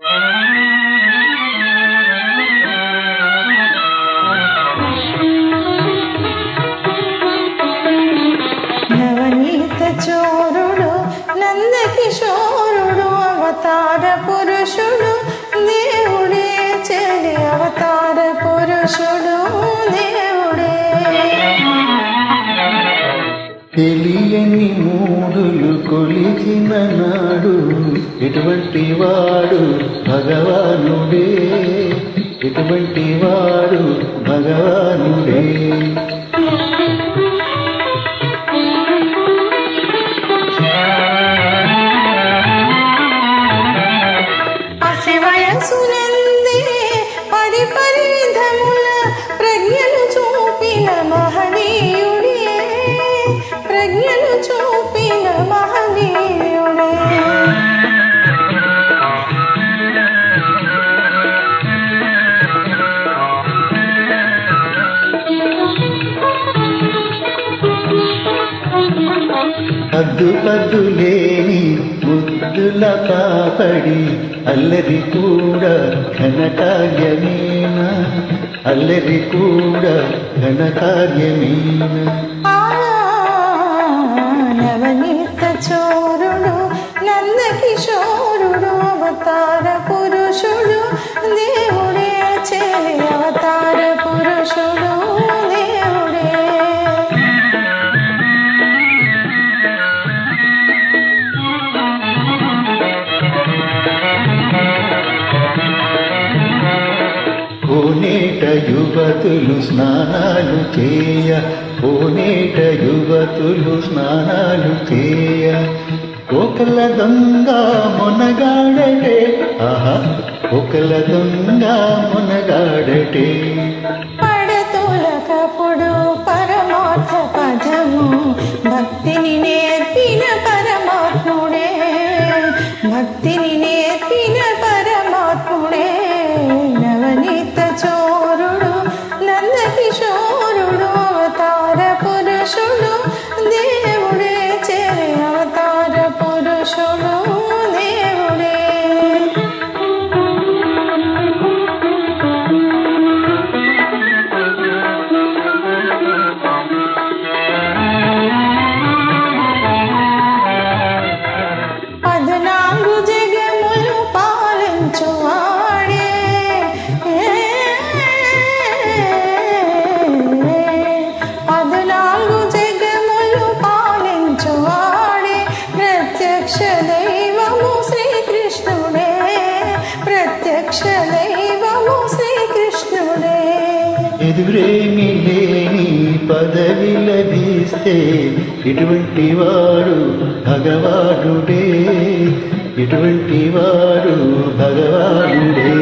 నవనీత చోరుడు నందకిశోరుడు అవతార పురుషుడు దేవుడే చెలి అవతార పురుషుడు దేవుడే. తెలియని మూడులు కొలిచిన నాడు ఎటువంటి వాడు భగవానుడే, ఎటువంటి వాడు భగవానుడే. వయసునందే పరిపరిధముల ప్రజ్ఞలు చూపిన మహనీయుడే, ప్రజ్ఞలు చూపిన మహనీయుడే. అద్దుపద్దులేని ముద్దుల పాపడి అల్లరి కూడా ఘనకార్యమేనా, అల్లరి కూడా ఘనకార్యమేనా. నవనీత చోరుడు నందకిశోరుడు అవతార పురుషుడు దేవుడే చెలి అవతార పురుషుడు దేవుడే. కోనేట యువతులు స్నానాలు చేయ, కోనేట యువతులు స్నానాలు చేయ, కోకల దొంగ మునగాడటే, ఆహా కోకల దొంగ మునగాడటే. పడతులకప్పుడు పరమార్థ పదము భక్తిని నేర్పిన పరమాత్ముడే, భక్తిని నేర్పిన పరమాత్ముడే. నవనీత చోరుడు నందకిశోరుడు అవతార పురుషుడు దేవుడే చెలి అవతార పురుషుడు దేవుడే. పద్నాలుగు జగములు పాలించువాడే, పద్నాలుగు జగములు పాలించువాడే. ప్రత్యక్ష దైవము శ్రీకృష్ణుడే, ప్రత్యక్ష దైవము శ్రీకృష్ణుడే. ఎదురేమి లేని పదవి లభిస్తే ఇటువంటి వాడు భగవానుడే, ఇటువంటి వాడు భగవానుడే.